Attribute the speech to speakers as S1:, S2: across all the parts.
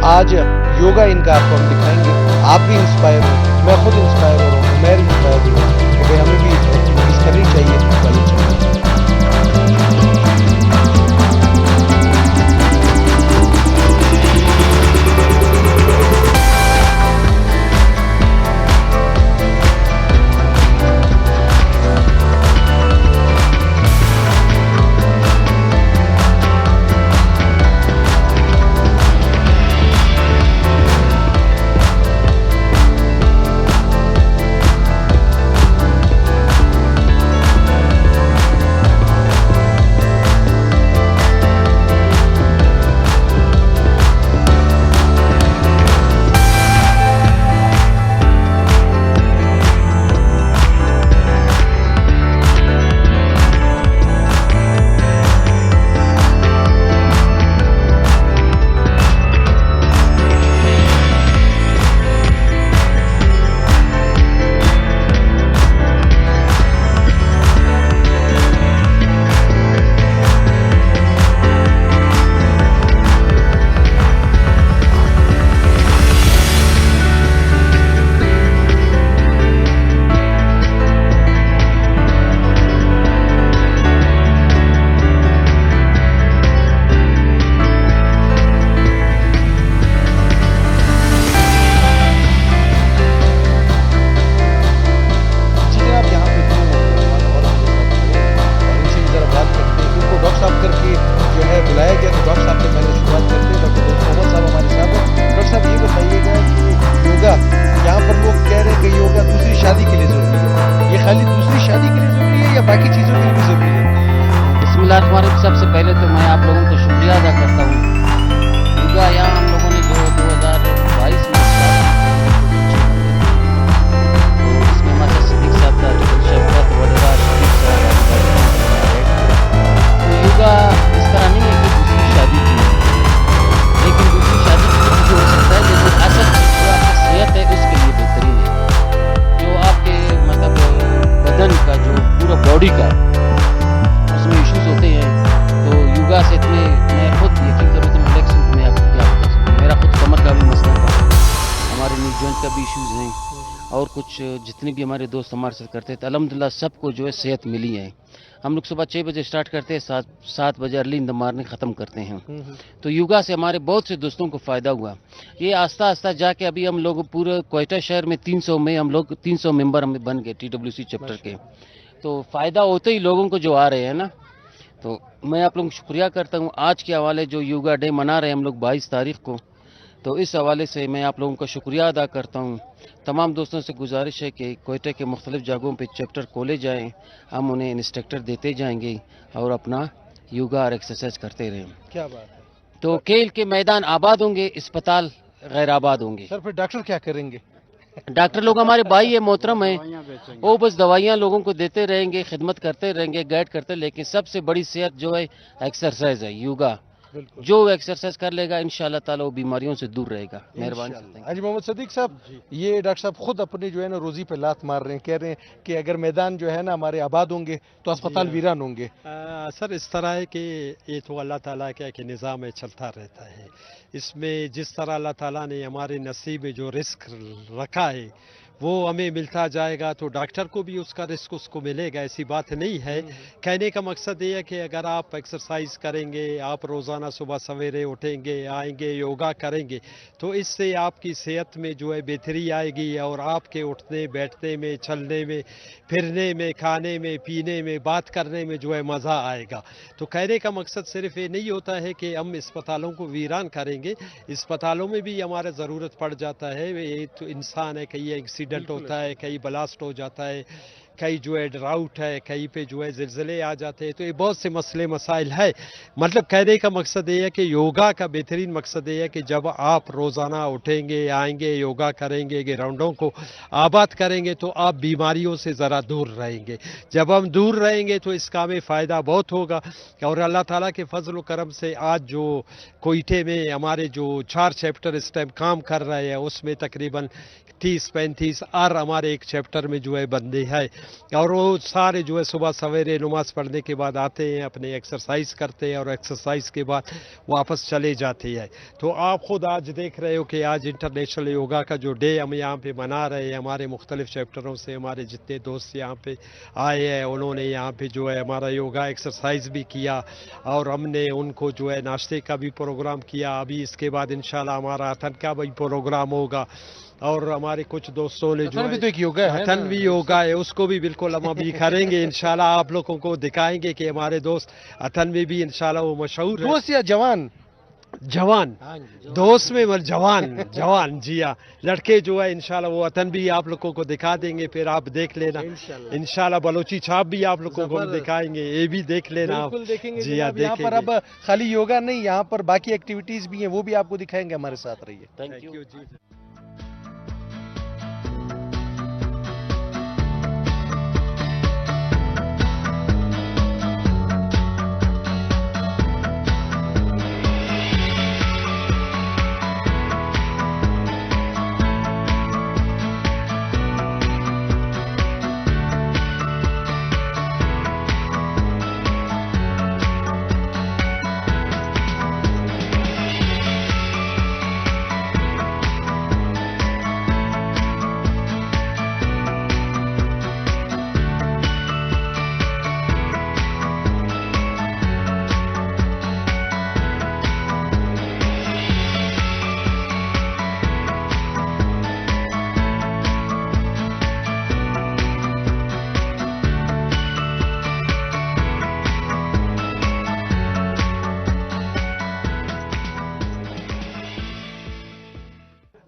S1: آج یوگا ان کا آپ کو ہم دکھائیں گے. آپ بھی انسپائر ہو, میں خود انسپائر ہو رہا ہوں, عمیر انسپائر ہوا کہ بھائی ہمیں بھی ایکٹیویٹیز کرنی چاہیے, کرنی چاہیے.
S2: سب سے پہلے تو میں آپ لوگوں کو شکریہ ادا کرتا ہوں. یوگا یہاں ہم لوگوں نے جو 2022 میں اس میں ہمارے صدیق صاحب کا شفقت وڈیرا شریف صاحب تو یوگا اس طرح نہیں ہے کہ دوسری شادی کی ہے, لیکن دوسری شادی کے لیے جو ہو سکتا ہے لیکن اصل چیز جو آپ کی صحت ہے اس کے لیے بہترین ہے. جو آپ کے مطلب بدن کا جو پورا باڈی کا اس میں ایشوز ہوتے ہیں تو یوگا سے اتنے میں خود یقین کروں اتنے ریلیکس ہوں. میں آپ کو کیا بتا سکوں, میرا خود کمر کا بھی مسئلہ تھا, ہمارے نیک جوائنٹ کا بھی ایشوز ہیں, اور کچھ جتنے بھی ہمارے دوست ہمارے ساتھ کرتے تھے الحمدللہ سب کو جو ہے صحت ملی ہے. ہم لوگ صبح 6 بجے اسٹارٹ کرتے ہیں, 7 بجے ارلی ان دا مارننگ ختم کرتے ہیں. تو یوگا سے ہمارے بہت سے دوستوں کو فائدہ ہوا. یہ آہستہ آہستہ جا کے ابھی ہم لوگ پورے کوئٹہ شہر میں 300 میں ہم لوگ 300 ممبر ہمیں بن گئے TWC چیپٹر کے. تو فائدہ ہوتے ہی لوگوں کو جو آ رہے ہیں نا, تو میں آپ لوگوں کو شکریہ کرتا ہوں. آج کے حوالے جو یوگا ڈے منا رہے ہیں ہم لوگ 22 تاریخ کو, تو اس حوالے سے میں آپ لوگوں کا شکریہ ادا کرتا ہوں. تمام دوستوں سے گزارش ہے کہ کوئٹہ کے مختلف جگہوں پہ چیپٹر کھولے جائیں, ہم انہیں انسٹرکٹر دیتے جائیں گے اور اپنا یوگا اور ایکسرسائز کرتے رہیں.
S1: کیا بات ہے.
S2: تو کھیل کے میدان آباد ہوں گے, اسپتال غیر آباد ہوں گے.
S1: سر پھر ڈاکٹر کیا کریں گے؟
S2: ڈاکٹر لوگ ہمارے بھائی ہیں, محترم ہیں, وہ بس دوائیاں لوگوں کو دیتے رہیں گے, خدمت کرتے رہیں گے, گائیڈ کرتے. لیکن سب سے بڑی صحت جو ہے ایکسرسائز ہے, یوگا. جو ایکسرسائز کر لے گا انشاءاللہ تعالی وہ بیماریوں سے دور رہے گا. مہربانی.
S1: حاجی محمد صدیق صاحب, یہ ڈاکٹر صاحب خود اپنی جو ہے نا روزی پہ لات مار رہے ہیں, کہہ رہے ہیں کہ اگر میدان جو ہے نا ہمارے آباد ہوں گے تو اسپتال ویران ہوں گے.
S3: سر اس طرح ہے کہ یہ تو اللہ تعالیٰ کا ایک نظام میں چلتا رہتا ہے. اس میں جس طرح اللہ تعالیٰ نے ہمارے نصیب میں جو رزق رکھا ہے وہ ہمیں ملتا جائے گا, تو ڈاکٹر کو بھی اس کا رزق اس کو ملے گا, ایسی بات نہیں ہے. کہنے کا مقصد یہ ہے کہ اگر آپ ایکسرسائز کریں گے, آپ روزانہ صبح سویرے اٹھیں گے, آئیں گے, یوگا کریں گے, تو اس سے آپ کی صحت میں جو ہے بہتری آئے گی, اور آپ کے اٹھنے بیٹھنے میں, چلنے میں, پھرنے میں, کھانے میں, پینے میں, بات کرنے میں جو ہے مزہ آئے گا. تو کہنے کا مقصد صرف یہ نہیں ہوتا ہے کہ ہم اسپتالوں کو ویران کریں گے, اسپتالوں میں بھی ہمارا ضرورت پڑ جاتا ہے. یہ تو انسان ہے, کہیں ایکسیڈنٹ ہوتا ہے, کہیں بلاسٹ ہو جاتا ہے, کہیں جو ہے ڈراؤٹ ہے, کہیں پہ جو ہے زلزلے آ جاتے ہیں, تو یہ بہت سے مسئلے مسائل ہے. مطلب کہنے کا مقصد یہ ہے کہ یوگا کا بہترین مقصد یہ ہے کہ جب آپ روزانہ اٹھیں گے, آئیں گے, یوگا کریں گے, گراؤنڈوں کو آباد کریں گے, تو آپ بیماریوں سے ذرا دور رہیں گے. جب ہم دور رہیں گے تو اس کا ہمیں فائدہ بہت ہوگا. اور اللہ تعالیٰ کے فضل و کرم سے آج جو کوئٹے میں ہمارے جو 4 چیپٹر اس ٹائم کام کر رہے ہیں, اس میں تقریباً 30-35 اور ہمارے ایک چیپٹر میں جو ہے بندے ہیں. और वो सारे जो है सुबह सवेरे नमाज पढ़ने के बाद आते हैं, अपने एक्सरसाइज करते हैं और एक्सरसाइज के बाद वापस चले जाते हैं। तो आप खुद आज देख रहे हो कि आज इंटरनेशनल योगा का जो डे हम यहाँ पे मना रहे हैं, हमारे मुख्तलिफ चैप्टरों से हमारे जितने दोस्त यहाँ पे आए हैं उन्होंने यहाँ पे जो है हमारा योगा एक्सरसाइज भी किया और हमने उनको जो है नाश्ते का भी प्रोग्राम किया। अभी इसके बाद इंशाल्लाह हमारा अथन का भी प्रोग्राम होगा और हमारे कुछ दोस्तों ने जो
S1: अथन भी तो एक योगा है
S3: अथन भी योगा है, उसको भी बिल्कुल हम अभी करेंगे इंशाल्लाह। आप लोगों को दिखाएंगे कि हमारे दोस्त अथन में भी इंशाल्लाह वो मशहूर है।
S1: दोस्त या जवान?
S3: जवान, दोस्त में मर जवान जवान जी हाँ, लड़के जो है इंशाल्लाह वो अतन भी आप लोगों को दिखा देंगे, फिर आप देख लेना इंशाल्लाह। बलोची छाप भी आप लोगों को हम दिखाएंगे, ये भी देख लेना आप।
S1: बिल्कुल देखेंगे
S3: जी हाँ,
S1: यहाँ पर अब खाली योगा नहीं, यहाँ पर बाकी एक्टिविटीज भी हैं, वो भी आपको दिखाएंगे। हमारे साथ रहिए।
S2: थैंक यू
S3: जी।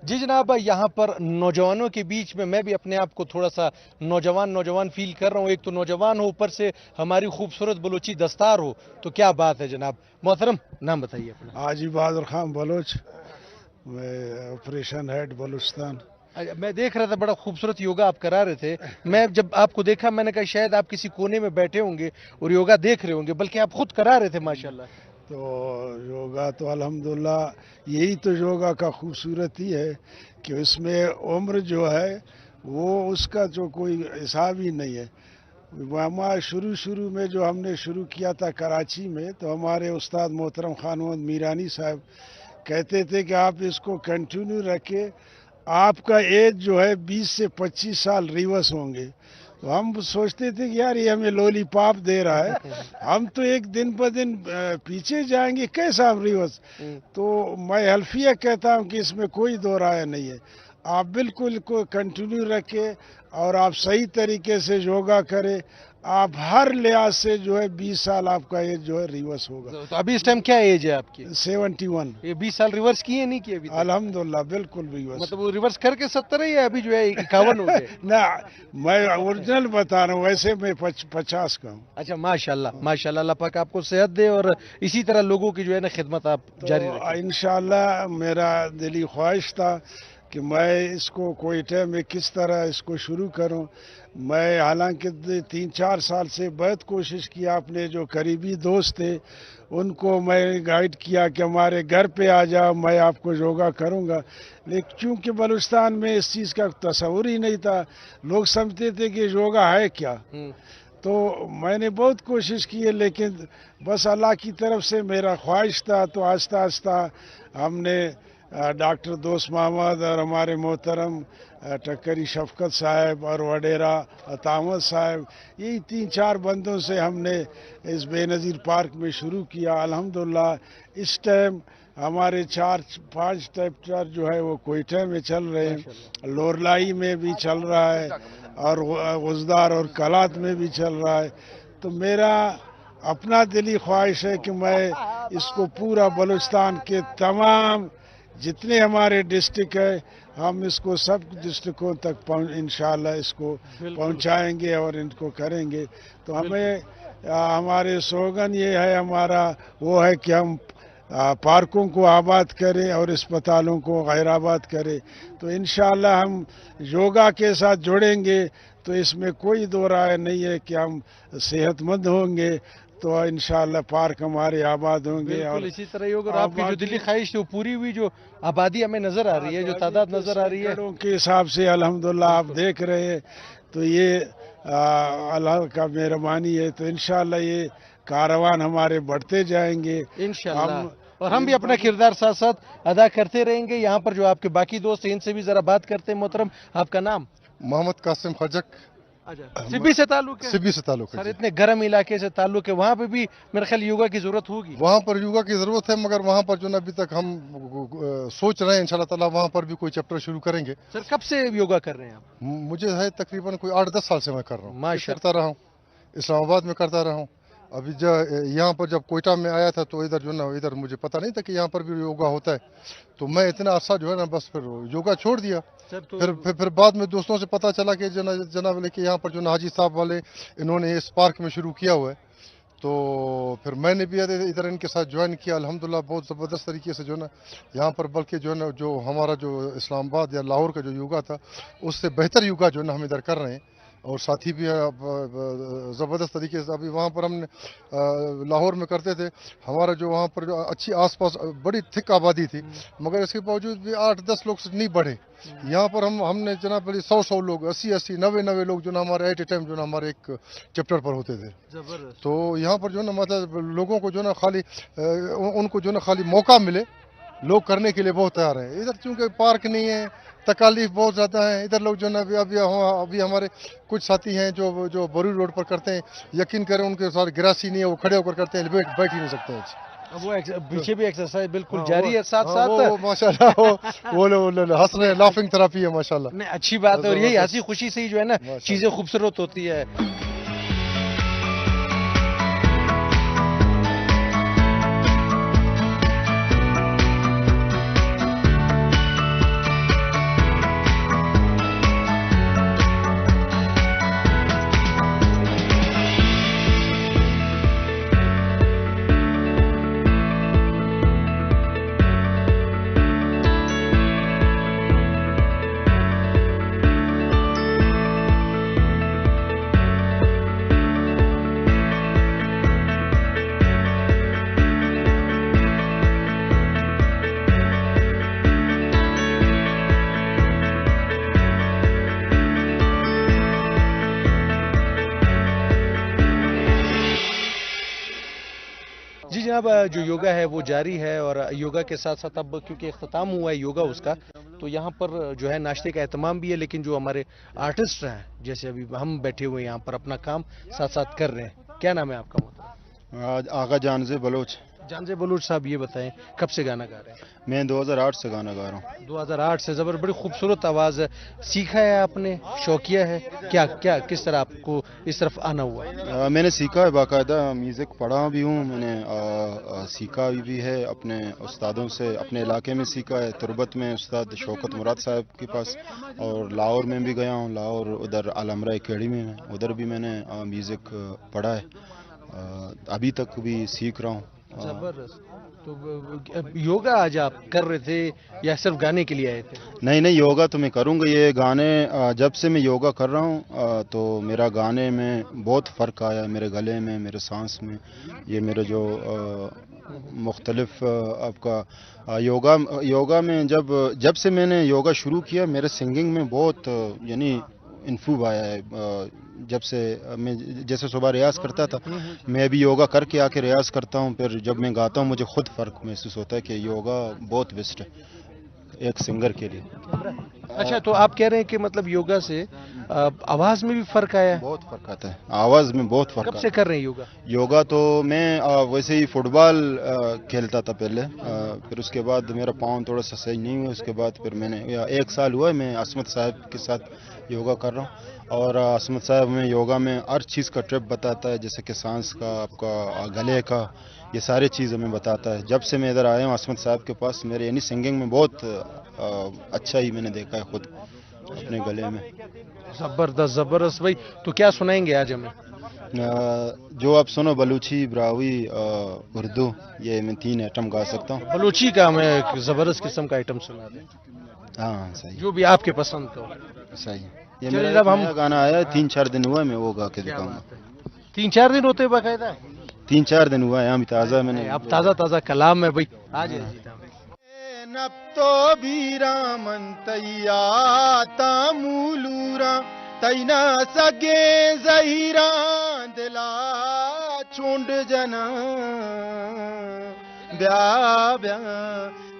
S1: जी जनाब, यहाँ पर नौजवानों के बीच में मैं भी अपने आप को थोड़ा सा नौजवान फील कर रहा हूँ। एक तो नौजवान हो, ऊपर से हमारी खूबसूरत बलोची दस्तार हो, तो क्या बात है जनाब। मोहतरम, नाम बताइए अपना।
S4: हाजी बहादुर खान बलोच, मैं ऑपरेशन हेड बलूचिस्तान।
S1: मैं देख रहा था बड़ा खूबसूरत योगा आप करा रहे थे। मैं जब आपको देखा मैंने कहा शायद आप किसी कोने में बैठे होंगे और योगा देख रहे होंगे, बल्कि आप खुद करा रहे थे माशाल्लाह।
S4: तो योगा तो अल्हम्दुलिल्लाह यही तो योगा का खूबसूरती है कि उसमें उम्र जो है वो उसका जो कोई हिसाब ही नहीं है। हमारा शुरू में जो हमने शुरू किया था कराची में, तो हमारे उस्ताद मोहतरम खान मोहम्मद मीरानी साहब कहते थे कि आप इसको कंटिन्यू रखें, आपका एज जो है 20 से 25 साल रिवर्स होंगे। तो हम सोचते थे कि यार ये हमें लॉलीपॉप दे रहा है, हम तो एक दिन पर दिन पीछे जाएंगे, कैसा हम रिवर्स। तो मैं हल्फिया कहता हूँ कि इसमें कोई दो राय नहीं है। आप बिल्कुल को कंटिन्यू रखें और आप सही तरीके से योगा करें, आप हर लिहाज से जो है 20 साल आपका एज जो है रिवर्स होगा।
S1: तो अभी इस टाइम क्या एज है आपकी?
S4: 71।
S1: ये 20 साल रिवर्स किए नहीं किए अभी तक?
S4: अल्हम्दुलिल्लाह बिल्कुल रिवर्स।
S1: मतलब वो रिवर्स करके 70 है या अभी जो है 51 हो गए?
S4: ना, मैं ओरिजिनल बता रहा हूँ, वैसे मैं 50 का हूँ।
S1: अच्छा, माशाल्लाह माशाल्लाह, अल्लाह पाक आपको सेहत दे और इसी तरह लोगों की जो है ना खिदमत आप जारी रखें।
S4: तो इंशाल्लाह मेरा दिली ख्वाहिश था कि मैं इसको कोयटे में किस तरह इसको शुरू करूं। मैं हालांकि 3-4 साल से बहुत कोशिश किया, अपने जो करीबी दोस्त थे उनको मैं गाइड किया कि हमारे घर पे आ जाओ, मैं आपको योगा करूंगा। लेकिन चूंकि बलूचिस्तान में इस चीज़ का तस्वुर ही नहीं था, लोग समझते थे कि योगा है क्या। तो मैंने बहुत कोशिश की है, लेकिन बस अल्लाह की तरफ से मेरा ख्वाहिश था। तो आहिस्ता आहिस्ता हमने डॉक्टर दोस्त मोहम्मद और हमारे मोहतरम टक्करी शफकत साहब और वडेरा अतामत साहब, यही 3-4 बंदों से हमने इस बेनज़ीर पार्क में शुरू किया। अल्हम्दुलिल्लाह इस टाइम हमारे 4-5 चैप्टर जो है वो कोयटे में चल रहे हैं, लोरलाई में भी चल रहा है और गुजदार और कलात में भी चल रहा है। तो मेरा अपना दिली ख्वाहिश है कि मैं इसको पूरा बलूचिस्तान के तमाम जितने हमारे डिस्ट्रिक्ट है, हम इसको सब डिस्ट्रिक्टों तक इंशाल्लाह इसको पहुंचाएंगे और इनको करेंगे। तो हमें हमारे स्लोगन ये है, हमारा वो है कि हम पार्कों को आबाद करें और अस्पतालों को गैर आबाद करें। तो इंशाल्लाह हम योगा के साथ जुड़ेंगे तो इसमें कोई दो राय नहीं है कि हम सेहतमंद होंगे, तो इंशाल्लाह पार्क हमारे आबाद होंगे। और
S1: इसी तरह होगा। और आपकी जो दिली ख्वाहिश थी वो पूरी हुई, जो आबादी हमें नजर आ रही है, जो तादाद नजर आ रही है
S4: के हिसाब से अल्हम्दुलिल्लाह आप देख रहे हैं। तो ये अल्लाह का मेहरबानी है, तो इंशाअल्लाह ये कारवान हमारे बढ़ते जाएंगे
S1: इंशाअल्लाह।
S4: हम-
S1: और हम भी अपना किरदार साथ साथ अदा करते रहेंगे। यहाँ पर जो आपके बाकी दोस्त हैं इनसे भी जरा बात करते हैं। मोहतरम, आपका नाम?
S5: मोहम्मद कासिम खजक,
S1: अच्छा, सिब्बी से ताल्लुक है?
S5: सिब्बी से ताल्लुक है
S1: सर
S5: जी।
S1: इतने गर्म इलाके से ताल्लुक है, वहाँ पे भी मेरे ख्याल योगा की जरूरत होगी।
S5: वहाँ पर योगा की जरूरत है, मगर वहाँ पर जो ना अभी तक हम सोच रहे हैं इंशाल्लाह ताला वहाँ पर भी कोई चैप्टर शुरू करेंगे।
S1: सर कब से योगा कर रहे हैं आप?
S5: मुझे है तकरीबन कोई 8-10 साल से मैं कर रहा हूँ,
S1: माशाअल्लाह।
S5: करता रहा हूँ, इस्लामाबाद में करता रहा हूँ। अभी जो यहाँ पर जब कोयटा में आया था तो इधर जो ना इधर मुझे पता नहीं था कि यहाँ पर भी योगा होता है, तो मैं इतना अरसा जो है ना बस फिर योगा छोड़ दिया।
S1: सर तो
S5: फिर बाद में दोस्तों से पता चला कि जनाब लेके यहाँ पर जो ना हाजी साहब वाले इन्होंने इस पार्क में शुरू किया हुआ है, तो फिर मैंने भी इधर इनके साथ ज्वाइन किया। अल्हम्दुलिल्लाह बहुत ज़बरदस्त तरीके से जो ना यहाँ पर, बल्कि जो है ना जो हमारा जो इस्लामाबाद या लाहौर का जो योगा था उससे बेहतर योगा जो है ना हम इधर कर रहे हैं। और साथी भी ज़बरदस्त तरीके से अभी वहाँ पर हमने लाहौर में करते थे, हमारा जो वहाँ पर जो अच्छी आसपास बड़ी थिक आबादी थी, मगर इसके बावजूद भी 8-10 लोग से नहीं बढ़े। यहाँ पर हमने जनाब बड़ी 100 लोग, 80, 90 लोग जो ना हमारे एट ए टाइम जो ना हमारे एक चैप्टर पर होते थे।
S1: जबरदस्त।
S5: तो यहाँ पर जो ना मतलब लोगों को जो ना खाली उनको जो ना खाली मौका मिले, लोग करने के लिए बहुत तैयार हैं। इधर चूँकि पार्क नहीं है, तकालीफ बहुत ज़्यादा है, इधर लोग जो ना अभी हमारे कुछ साथी हैं जो बरूरी रोड पर करते हैं, यकीन करें उनके साथ गिरासी नहीं है, वो खड़े होकर करते हैं, बैठ ही नहीं सकते हैं।
S1: अब वो पीछे भी एक्सरसाइज बिल्कुल जारी है साथ
S5: हाँ,
S1: साथ।
S5: वो माशाल्लाह वो लोग हंस रहे हैं, लाफिंग थेरेपी है माशाल्लाह।
S1: नहीं, अच्छी बात है, और यही हंसी खुशी से ही जो है ना
S5: माशाल्लाह।
S1: चीजें खूबसूरत होती है। जी जनाब, जो योगा है वो जारी है, और योगा के साथ साथ अब क्योंकि इख्तिताम हुआ है योगा उसका, तो यहाँ पर जो है नाश्ते का एहतमाम भी है। लेकिन जो हमारे आर्टिस्ट हैं, जैसे अभी हम बैठे हुए हैं यहाँ पर अपना काम साथ साथ कर रहे हैं। क्या नाम है आपका? मोहतरम
S6: आज आगा जानजे बलोच।
S1: जानजे बलूच साहब, ये बताएं कब से गाना गा रहे हैं?
S6: मैं 2008 से गाना गा रहा हूँ।
S1: 2008 से। जबर बड़ी खूबसूरत आवाज़ है, सीखा है आपने, शौकिया है क्या क्या किस तरह आपको इस तरफ आना हुआ?
S6: मैंने सीखा है, बाकायदा म्यूज़िक पढ़ा भी हूँ मैंने, सीखा भी है अपने उस्तादों से। अपने इलाके में सीखा है, तुरबत में उस्ताद शौकत मुराद साहब के पास, और लाहौर में भी गया हूँ। लाहौर उधर अलमरा एकेडमी में, उधर भी मैंने म्यूज़िक पढ़ा है, अभी तक भी सीख रहा हूँ।
S1: जबरदस्त। तो योगा आज आप कर रहे थे या सिर्फ गाने के लिए आए थे?
S6: नहीं, योगा तो मैं करूँगा। ये गाने जब से मैं योगा कर रहा हूँ तो मेरा गाने में बहुत फ़र्क आया है, मेरे गले में, मेरे सांस में। ये मेरे जो मुख्तलिफ आपका योगा में जब से मैंने योगा शुरू किया, मेरे सिंगिंग में बहुत यानी इम्प्रूव आया है। जब से मैं जैसे सुबह रियाज़ करता था, मैं अभी योगा करके आके रियाज़ करता हूँ, फिर जब मैं गाता हूँ मुझे खुद फ़र्क महसूस होता है कि योगा बहुत बेस्ट है एक सिंगर के लिए।
S1: अच्छा, तो आप कह रहे हैं कि मतलब योगा से आवाज़ में भी फ़र्क आया है?
S6: बहुत फ़र्क आता है, आवाज़ में बहुत फ़र्क
S1: कब
S6: आता
S1: से
S6: है।
S1: कर रहे हैं योगा?
S6: योगा तो मैं वैसे ही फुटबॉल खेलता था पहले, फिर उसके बाद मेरा पाँव थोड़ा सा सही नहीं हुआ। उसके बाद फिर मैंने 1 साल हुआ है मैं असमत साहब के साथ योगा कर रहा हूँ, और असमत साहब में योगा में हर चीज़ का ट्रिप बताता है, जैसे कि सांस का, आपका गले का, ये सारे चीज़ हमें बताता है। जब से मैं इधर आया हूँ असमत साहब के पास, मेरे यानी सिंगिंग में बहुत अच्छा ही मैंने देखा है खुद अपने गले में।
S1: ज़बरदस्त ज़बरदस्त भाई। तो क्या सुनाएंगे आज हमें?
S6: जो आप सुनो, बलूची, ब्रावी, उर्दू, ये मैं 3 आइटम गा सकता हूँ।
S1: बलूची का हमें एक ज़बरदस्त किस्म का आइटम सुना दें,
S6: हाँ सही,
S1: जो भी आपके पसंद हो।
S6: सही। ये
S1: चलिए,
S6: मेरा
S1: जब
S6: एक
S1: हम
S6: नया गाना आया है, 3-4 दिन हुआ है, मैं वो गा के दिखाऊंगा।
S1: 3-4 दिन होते बाकायदा?
S6: 3-4 दिन हुआ है, अभी ताज़ा मैंने।
S1: अब ताज़ा ताज़ा कलाम है भाई, आज
S6: नब तो भी रामन तैया तामूलूरा तैना सगे जहीरां दिला चुंड जना ब्या ब्या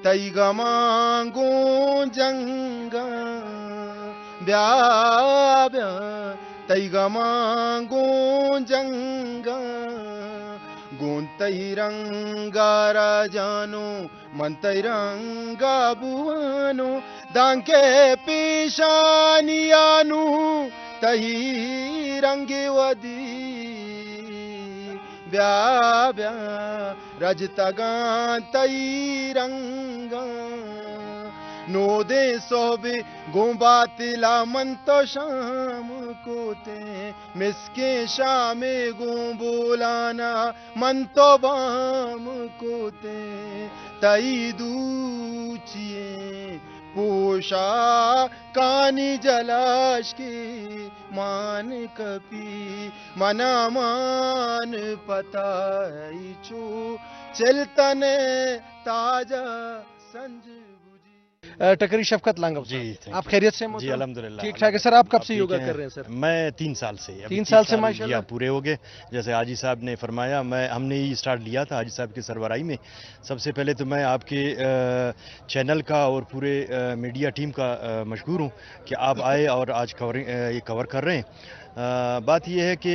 S6: तई गमांगू जंगा ब्या ब्या तई गमांगू जंगा गुण तई रंगा राजानो मन तई रंगा बुआनो दांके पेशानियानु तही रंगे वदी ब्या ब्या रजतगा तई रंगा नो दे सोबे गोबातिला मन तो शाम को ते मिसके शामे गो बोलाना मन तो बाम को ते तई दूचिए पोशा कानी जलाश के मान कपी मना मान पताई चो चलतने ताजा संज
S1: टकरी शफकत लांगव
S7: जी,
S1: साहब, आप खैरियत से हैं?
S7: जी, अल्हम्दुलिल्लाह।
S1: ठीक ठाक है सर। आप कब से
S7: ठीक
S1: योगा
S7: है।
S1: कर रहे हैं सर?
S7: मैं 3 साल से, अभी
S1: 3 साल से
S7: जी
S1: माशाल्लाह।
S7: हाँ, पूरे हो गए। जैसे हाजी साहब ने फरमाया, हमने ही स्टार्ट लिया था हाजी साहब की सरबराही में। सबसे पहले तो मैं आपके चैनल का और पूरे मीडिया टीम का मशकूर हूँ कि आप आए और आज ये कवर कर रहे हैं। बात यह है कि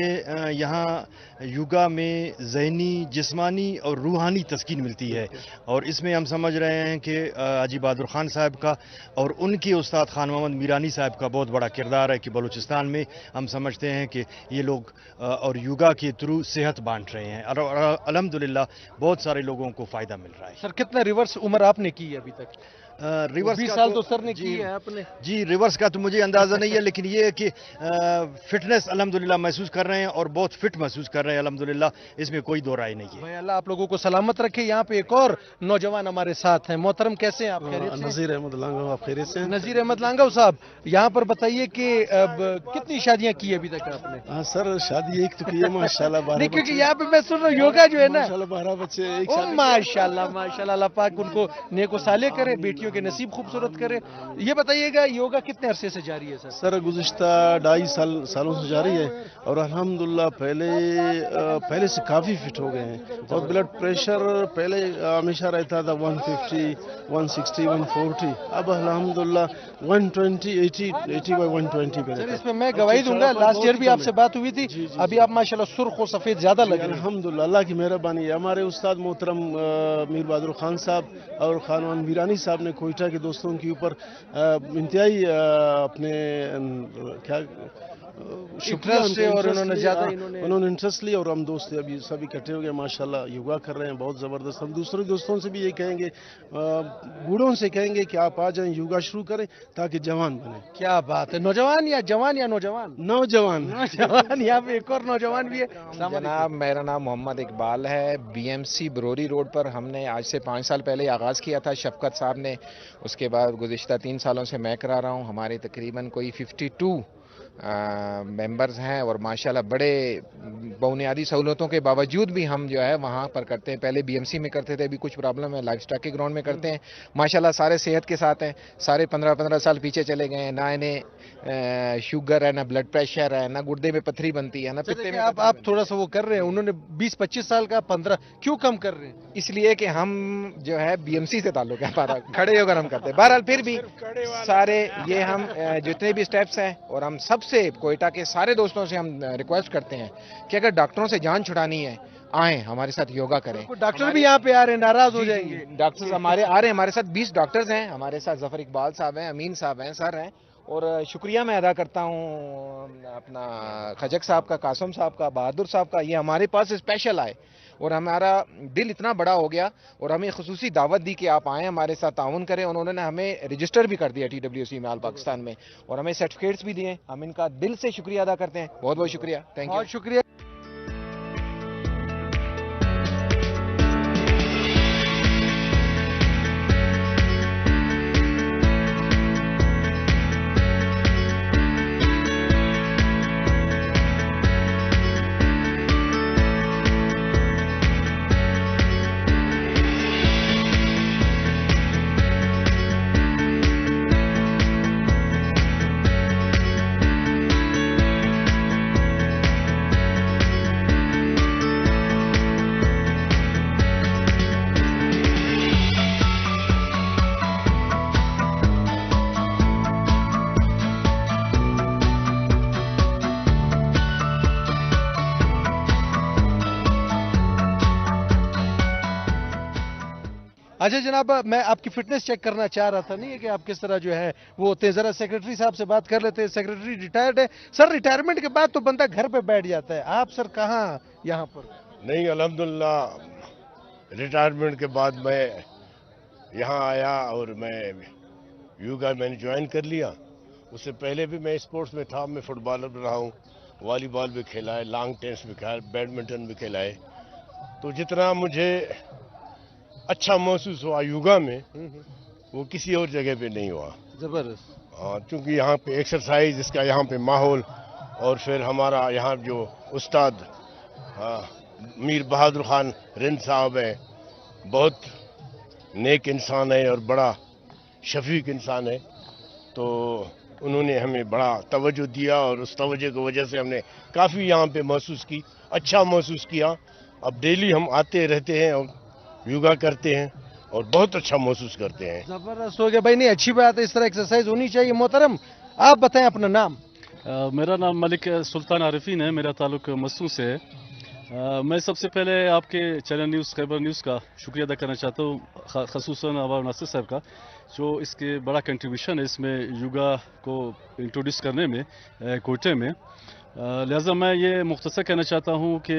S7: यहाँ योगा में ज़हनी, जिस्मानी और रूहानी तस्कीन मिलती है, और इसमें हम समझ रहे हैं कि हाजी बहादुर खान साहब का और उनके उस्ताद खान मोहम्मद मीरानी साहब का बहुत बड़ा किरदार है कि बलूचिस्तान में हम समझते हैं कि ये लोग और योगा के थ्रू सेहत बांट रहे हैं, और अल्हम्दुलिल्लाह बहुत सारे लोगों को फ़ायदा मिल रहा है।
S1: सर कितना रिवर्स उम्र आपने की है अभी तक?
S7: रिवर्स
S1: 20
S7: का
S1: साल तो सर ने
S7: जी,
S1: की है आपने।
S7: जी, रिवर्स का तो मुझे अंदाज़ा नहीं है, लेकिन ये है कि फिटनेस अल्हम्दुलिल्लाह महसूस कर रहे हैं और बहुत फिट महसूस कर रहे हैं अल्हम्दुलिल्लाह, इसमें कोई दो राय नहीं है।
S1: भाई अल्लाह आप लोगों को सलामत रखे। यहाँ पे एक और नौजवान हमारे साथ हैं। मोहतरम कैसे हैं आप? खैरियत से?
S8: नज़ीर अहमद लांगव, आप खैरियत से हैं?
S1: नज़ीर अहमद लांगव साहब, यहाँ पर बताइए कि अब कितनी शादियाँ की अभी तक आपने?
S8: हाँ सर, शादी एक तो की है माशाल्लाह, 12
S1: नहीं, क्योंकि यहाँ पे मैं सुन रहा हूँ योगा जो है ना,
S8: माशाल्लाह 12 बच्चे, एक
S1: ओ
S8: शादी
S1: माशाल्लाह माशाल्लाह, अल्लाह पाक उनको नेको साले करे, बेटियों के नसीब खूबसूरत करे। ये बताइएगा योगा कितने अरसे से जारी है सर?
S8: सर गुज़िश्ता 2.5 सालों से जारी है, और अल्हम्दुलिल्लाह पहले से काफ़ी फिट हो गए हैं। और ब्लड प्रेशर पहले हमेशा रहता था 150, 160, 140, अब अल्हम्दुलिल्लाह 120, 80/120 पे
S1: सर
S8: रहता है।
S1: इसमें मैं गवाही दूंगा, लास्ट ईयर भी आपसे बात हुई थी, अभी आप माशाल्लाह सुर्ख और सफेद ज्यादा लग रहे हैं।
S8: अल्हम्दुलिल्लाह, अल्लाह की मेहरबानी है। हमारे उस्ताद मोहतरम मीर बहादुर खान साहब और खानवान मीरानी साहब ने कोयटा के दोस्तों के ऊपर इंतहाई अपने क्या शुक्रिया
S1: इंटरेस्ट से, और उन्होंने ज्यादा
S8: उन्होंने इंटरेस्ट लिया, और हम दोस्त अभी सब इकट्ठे हो गए माशाल्लाह, योगा कर रहे हैं बहुत ज़बरदस्त। हम दूसरे दोस्तों से भी ये कहेंगे, बूढ़ों से कहेंगे कि आप आ जाएं, योगा शुरू करें ताकि जवान बने।
S1: क्या बात है। नौजवान या जवान या नौजवान?
S8: नौजवान
S1: नौजवान। यहाँ पे एक और नौजवान भी है।
S9: जनाब, मेरा नाम मोहम्मद इकबाल है। BMC बरोरी रोड पर हमने आज से 5 साल पहले आगाज़ किया था शफकत साहब ने, उसके बाद गुज़िश्ता 3 सालों से मैं करा रहा हूँ। हमारे तकरीबन कोई 52 मेंबर्स हैं, और माशाल्लाह बड़े बुनियादी सहूलतों के बावजूद भी हम जो है वहाँ पर करते हैं। पहले BMC में करते थे, अभी कुछ प्रॉब्लम है, लाइफ स्टॉक के ग्राउंड में करते हैं। माशाल्लाह सारे सेहत के साथ हैं, सारे 15-15 साल पीछे चले गए हैं, ना इन्हें शुगर है, ना ब्लड प्रेशर है, ना गुर्दे में पत्थरी बनती है, ना पित्ते में।
S1: आप थोड़ा सा वो कर रहे हैं, उन्होंने 20-25 साल का 15 क्यों कम कर रहे हैं?
S9: इसलिए कि हम जो है BMC से ताल्लुक है हमारा, खड़े होकर हम करते हैं। बहरहाल फिर भी सारे ये हम जितने भी स्टेप्स हैं, और हम सबसे कोयटा के सारे दोस्तों से हम रिक्वेस्ट करते हैं कि अगर डॉक्टरों से जान छुड़ानी है, आए हमारे साथ योगा करें।
S1: डॉक्टर भी यहाँ पे आ रहे हैं, नाराज हो जाएंगे।
S9: डॉक्टर्स हमारे आ रहे हैं, हमारे साथ 20 डॉक्टर्स हैं हमारे साथ। जफर इकबाल साहब हैं, अमीन साहब हैं, सर हैं, और शुक्रिया मैं अदा करता हूँ अपना खजक साहब का, कासम साहब का, बहादुर साहब का। ये हमारे पास स्पेशल आए, और हमारा दिल इतना बड़ा हो गया, और हमें खुसूसी दावत दी कि आप आएँ हमारे साथ ताउन करें। उन्होंने हमें रजिस्टर भी कर दिया TWC में ऑल पाकिस्तान में, और हमें सर्टिफिकेट्स भी दिए। हम इनका दिल से शुक्रिया अदा करते हैं। बहुत बहुत शुक्रिया, थैंक यू।
S1: बहुत शुक्रिया। अच्छा जनाब, मैं आपकी फिटनेस चेक करना चाह रहा था, नहीं है कि आप किस तरह जो है वो होते हैं। जरा सेक्रेटरी साहब से बात कर लेते हैं। सेक्रेटरी रिटायर्ड है सर। रिटायरमेंट के बाद तो बंदा घर पे बैठ जाता है, आप सर कहाँ यहाँ पर?
S10: नहीं, अल्हम्दुलिल्लाह रिटायरमेंट के बाद मैं यहाँ आया और मैं योगा मैंने ज्वाइन कर लिया। उससे पहले भी मैं स्पोर्ट्स में था, मैं फुटबॉलर भी रहा हूँ, वॉलीबॉल भी खेला है, लॉन्ग टेनिस भी खेला है, बैडमिंटन भी खेला है। तो जितना मुझे अच्छा महसूस हुआ योगा में वो किसी और जगह पे नहीं हुआ।
S1: जबरदस्त।
S10: हाँ, क्योंकि यहाँ पे एक्सरसाइज, इसका यहाँ पे माहौल, और फिर हमारा यहाँ जो उस्ताद मीर बहादुर खान रिंद साहब है, बहुत नेक इंसान है और बड़ा शफीक इंसान है। तो उन्होंने हमें बड़ा तवज्जो दिया और उस तवज्जो की वजह से हमने काफ़ी यहाँ पे महसूस की, अच्छा महसूस किया। अब डेली हम आते रहते हैं और योगा करते हैं और बहुत अच्छा महसूस करते हैं।
S1: जबरदस्त हो गया भाई। नहीं, अच्छी बात है, इस तरह एक्सरसाइज होनी चाहिए। मोहतरम, आप बताएं अपना नाम।
S11: मेरा नाम मलिक सुल्तान आरिफीन है, मेरा ताल्लुक मस्सू से है। मैं सबसे पहले आपके चैनल न्यूज़ खैबर न्यूज़ का शुक्रिया अदा करना चाहता हूँ, ख़ुसूसन अवाब नासिर साहब का, जो इसके बड़ा कंट्रीब्यूशन है इसमें योगा को इंट्रोड्यूस करने में कोटे में। लिहाजा मैं ये मुख्तसर कहना चाहता हूँ कि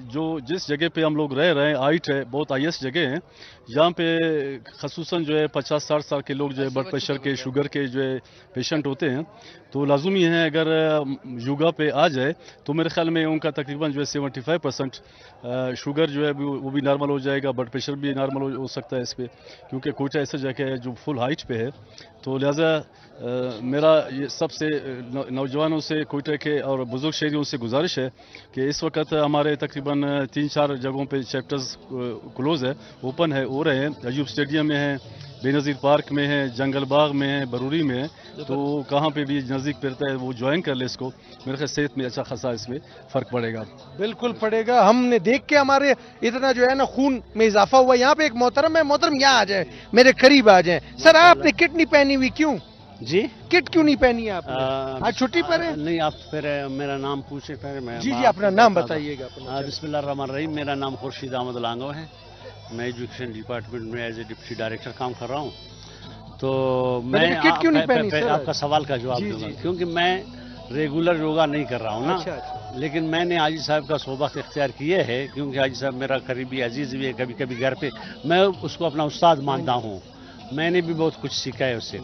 S11: जो जिस जगह पे हम लोग रह रहे हैं, आइट है, बहुत हाईएस्ट जगह है, यहाँ पे ख़ुसूसन जो है 50-60 साल के लोग जो है ब्लड प्रेशर के, शुगर के जो है पेशेंट होते हैं। तो लाजमी है अगर योगा पे आ जाए तो मेरे ख्याल में उनका तकरीबन जो है 75% शुगर जो है वो भी नॉर्मल हो जाएगा, ब्लड प्रेशर भी नॉर्मल हो सकता है इस पर, क्योंकि कोटा ऐसा जगह है जो फुल हाइट पे है। तो लिहाजा मेरा ये सबसे नौजवानों से, कोटा के और बुजुर्ग शहरियों से गुजारिश है कि इस वक्त हमारे तकरीबन 3-4 जगहों पे चैप्टर्स क्लोज़ है, ओपन है, हो रहे हैं। अयूब स्टेडियम में है, बेनज़ीर पार्क में है, जंगल बाग में है, बरूरी में है। तो कहाँ पे भी नज़दीक पड़ता है वो ज्वाइन कर ले इसको, मेरे ख्याल सेहत में अच्छा खासा इसमें फ़र्क पड़ेगा।
S1: बिल्कुल पड़ेगा। हमने देख के हमारे इतना जो है ना खून में इजाफा हुआ। यहाँ पे एक मोहतरम है, मोहतरम यहाँ आ जाए, मेरे करीब आ जाए। सर, आपने किट नहीं पहनी हुई, क्यों
S12: जी?
S1: किट क्यों नहीं पहनी है आपने? आज छुट्टी पर है?
S12: नहीं, आप फिर मेरा नाम पूछे फिर मैं।
S1: जी जी, अपना नाम बताइएगा।
S12: बिस्मिल्लाहिर्रहमानिर्रहीम, मेरा नाम खुर्शीद अहमद लांगो है। मैं एजुकेशन डिपार्टमेंट में एज ए डिप्टी डायरेक्टर काम कर रहा हूँ। तो मैं
S1: किट क्यों नहीं पहनी सर?
S12: आपका सवाल का जवाब दूंगा, क्योंकि मैं रेगुलर योगा नहीं कर रहा हूँ ना।
S1: अच्छा।
S12: लेकिन मैंने हाजी साहब का सोबत इख्तियार किए है, क्योंकि हाजी साहब मेरा करीबी अजीज भी है। कभी कभी घर पे मैं उसको अपना उस्ताद मानता हूँ, मैंने भी बहुत कुछ सीखा है उससे।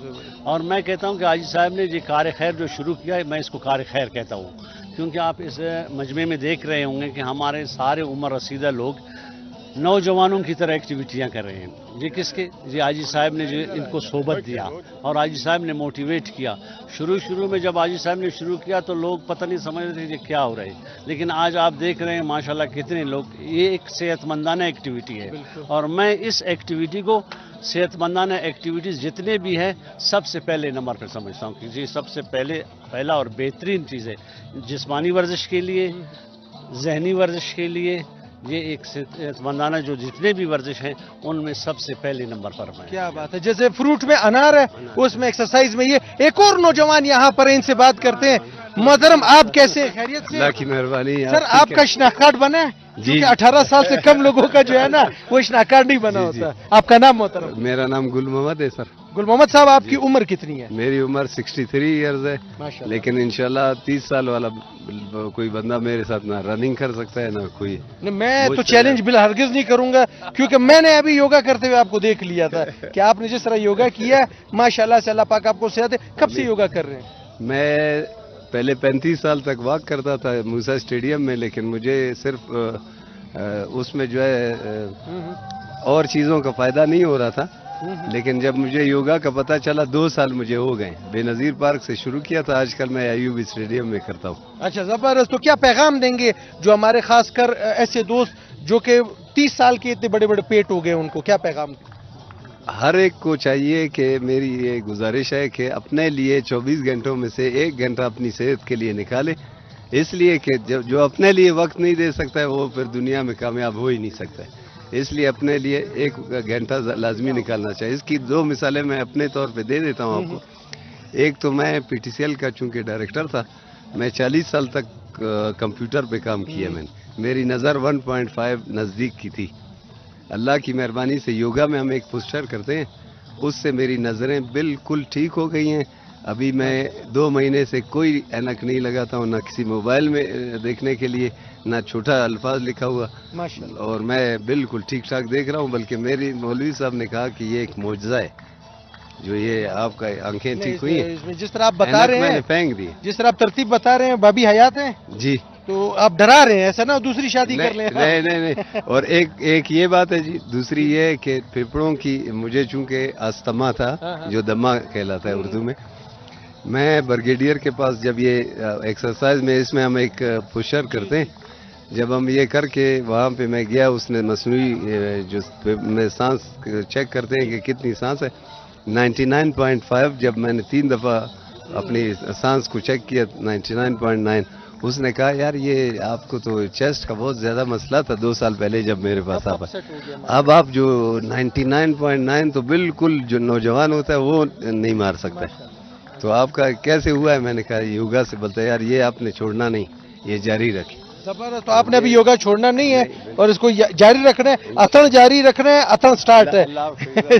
S12: और मैं कहता हूँ कि हाजी साहब ने ये कार खैर जो शुरू किया है, मैं इसको कार खैर कहता हूँ, क्योंकि आप इस मजमे में देख रहे होंगे कि हमारे सारे उम्र रसीदा लोग नौजवानों की तरह एक्टिविटियां कर रहे हैं। ये किसके? ये हाजी साहब ने जो इनको सोबत दिया और हाजी साहब ने मोटिवेट किया। शुरू में जब हाजी साहब ने शुरू किया तो लोग पता नहीं समझ रहे थे कि क्या हो रहा है, लेकिन आज आप देख रहे हैं माशाल्लाह कितने लोग। ये एक सेहतमंदाना एक्टिविटी है और मैं इस एक्टिविटी को सेहतमंदाना एक्टिविटीज़ जितने भी हैं सबसे पहले नंबर पर समझता हूँ कि ये सबसे पहला और बेहतरीन चीज़ है जिस्मानी वर्जिश के लिए, जहनी वर्जिश के लिए। ये एक सेहतमंदाना जो जितने भी वर्जिश हैं उनमें सबसे पहले नंबर पर है।
S1: क्या बात है। जैसे फ्रूट में अनार है, उसमें एक्सरसाइज में ये। एक और नौजवान यहाँ पर इनसे बात करते हैं। मोहतरम, आप कैसे? खैरियत से?
S13: अल्लाह की मेहरबानी।
S1: सर, आपका शनाख्त कार्ड बना है? क्योंकि 18 साल से कम लोगों का जो है ना वो शनाख्त कार्ड नहीं बना होता। आपका नाम मोहतरम?
S13: मेरा नाम गुल मोहम्मद है सर।
S1: गुल मोहम्मद साहब, आपकी उम्र कितनी है?
S13: मेरी उम्र 63 इयर्स है, लेकिन इंशाल्लाह 30 साल वाला कोई बंदा मेरे साथ ना रनिंग कर सकता है ना कोई।
S1: मैं तो चैलेंज बिल हरगिज नहीं करूंगा, क्योंकि मैंने अभी योगा करते हुए आपको देख लिया था कि आपने जिस तरह योगा किया, माशाल्लाह से, अल्लाह पाक आपको सेहत है। कब से योगा कर रहे हैं?
S13: मैं पहले 35 साल तक वॉक करता था मूसा स्टेडियम में, लेकिन मुझे सिर्फ उसमें जो है और चीज़ों का फ़ायदा नहीं हो रहा था। लेकिन जब मुझे योगा का पता चला, 2 साल मुझे हो गए। बेनज़ीर पार्क से शुरू किया था, आजकल मैं अयूब स्टेडियम में करता हूँ।
S1: अच्छा, ज़बरदस्त। तो क्या पैगाम देंगे जो हमारे खासकर ऐसे दोस्त जो कि 30 साल के इतने बड़े बड़े पेट हो गए, उनको क्या पैगाम?
S13: हर एक को चाहिए कि मेरी ये गुजारिश है कि अपने लिए 24 घंटों में से 1 घंटा अपनी सेहत के लिए निकाले, इसलिए कि जो अपने लिए वक्त नहीं दे सकता है वो फिर दुनिया में कामयाब हो ही नहीं सकता है। इसलिए अपने लिए 1 घंटा लाजमी निकालना चाहिए। इसकी 2 मिसालें मैं अपने तौर पे दे देता हूँ आपको। एक तो मैं PTCL का चूँकि डायरेक्टर था, मैं 40 साल तक कंप्यूटर पे काम किया मैंने। मेरी नज़र 1.5 नज़दीक की थी, اللہ کی مہربانی سے یوگا میں ہم ایک پوسچر کرتے ہیں، اس سے میری نظریں بالکل ٹھیک ہو گئی ہیں. ابھی میں 2 مہینے سے کوئی اینک نہیں لگاتا ہوں، نہ کسی موبائل میں دیکھنے کے لیے، نہ چھوٹا الفاظ لکھا ہوا، اور میں بالکل ٹھیک ٹھاک دیکھ رہا ہوں. بلکہ میری مولوی صاحب نے کہا کہ یہ ایک معجزہ ہے جو یہ آپ کا آنکھیں ٹھیک ہوئی ہیں.
S1: جس طرح آپ بتا رہے
S13: میں نے
S1: ہیں،
S13: پھینک دی.
S1: جس طرح آپ ترتیب بتا رہے ہیں، بابی حیات ہیں
S13: جی
S1: تو آپ ڈرا رہے ہیں ایسا نہ دوسری شادی کر لیں.
S13: نہیں. اور ایک یہ بات ہے جی، دوسری یہ ہے کہ پھیپھڑوں کی مجھے چونکہ استما تھا جو دمہ کہلاتا ہے اردو میں بریگیڈیئر کے پاس جب یہ ایکسرسائز میں اس میں ہم ایک پشر کرتے ہیں، جب ہم یہ کر کے وہاں پہ میں گیا، اس نے مصنوعی جو میں سانس چیک کرتے ہیں کہ کتنی سانس ہے، 99.5. جب میں نے 3 دفعہ اپنی سانس کو چیک کیا 99.9. اس نے کہا یار یہ آپ کو تو چیسٹ کا بہت زیادہ مسئلہ تھا 2 سال پہلے جب میرے پاس آپ اب آپ جو 99.9 تو بالکل جو نوجوان ہوتا ہے وہ نہیں مار سکتا ہے. تو آپ کا کیسے ہوا ہے؟ میں نے کہا یوگا سے. بولتا ہے یار یہ آپ نے چھوڑنا نہیں، یہ جاری رکھیں.
S1: زبردست. تو آپ نے ابھی یوگا چھوڑنا نہیں ہے اور اس کو جاری رکھنا ہے، اتن جاری رکھنا ہے، اتن سٹارٹ ہے.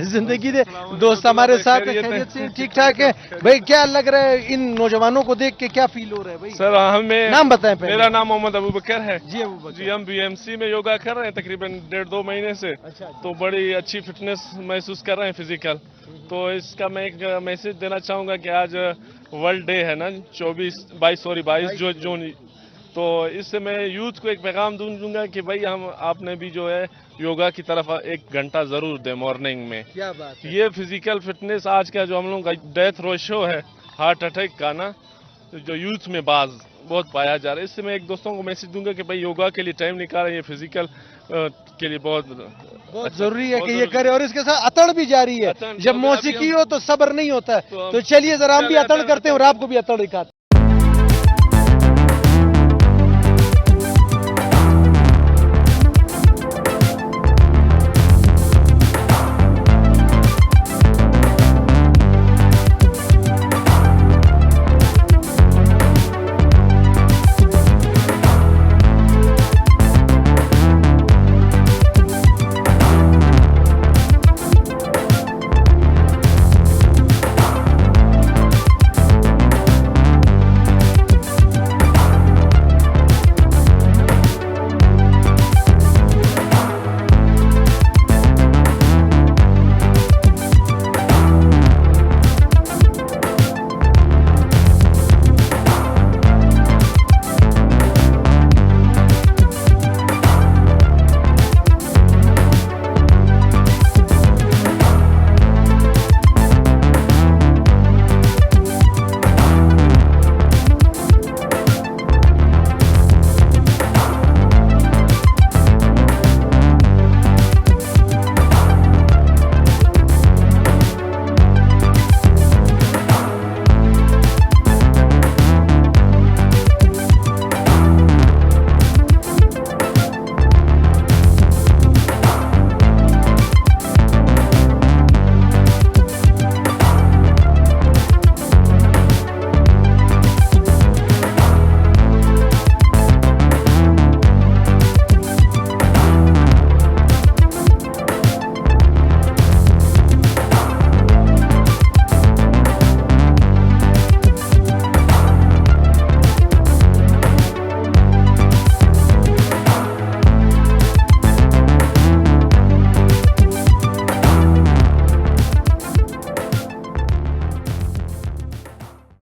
S1: زندگی دے دوست ہمارے ساتھ خیریت سے ٹھیک ٹھاک ہے بھائی. کیا لگ رہا ہے ان نوجوانوں کو دیکھ کے، کیا فیل ہو رہا ہے بھائی؟
S14: سر ہمیں
S1: نام بتائیں پہلے.
S14: میرا نام محمد ابو بکر ہے.
S1: جی ابو بکر.
S14: جی ہم BMC میں یوگا کر رہے ہیں تقریباً 1.5-2 مہینے سے. تو بڑی اچھی فٹنس محسوس کر رہے ہیں فزیکل. تو اس کا میں ایک میسج دینا چاہوں گا کہ آج ورلڈ ڈے ہے نا 22 جون. تو اس سے میں یوتھ کو ایک پیغام دوں گا کہ بھائی آپ نے بھی جو ہے یوگا کی طرف 1 گھنٹہ ضرور دیں مارننگ میں.
S1: کیا بات ہے.
S14: یہ فزیکل فٹنس آج کا جو ہم لوگوں کا ڈیتھ ریشو ہے ہارٹ اٹیک کا نا، جو یوتھ میں بہت پایا جا رہا ہے. اس سے میں ایک دوستوں کو میسج دوں گا کہ بھائی یوگا کے لیے ٹائم نکالیں، یہ فزیکل کے لیے بہت
S1: ضروری ہے کہ یہ کرے. اور اس کے ساتھ اتڑ بھی جاری ہے. جب موسیقی ہو تو صبر نہیں ہوتا ہے. تو چلیے ذرا ہم بھی اتڑ کرتے ہیں اور آپ کو بھی اتڑ دکھاتے ہیں.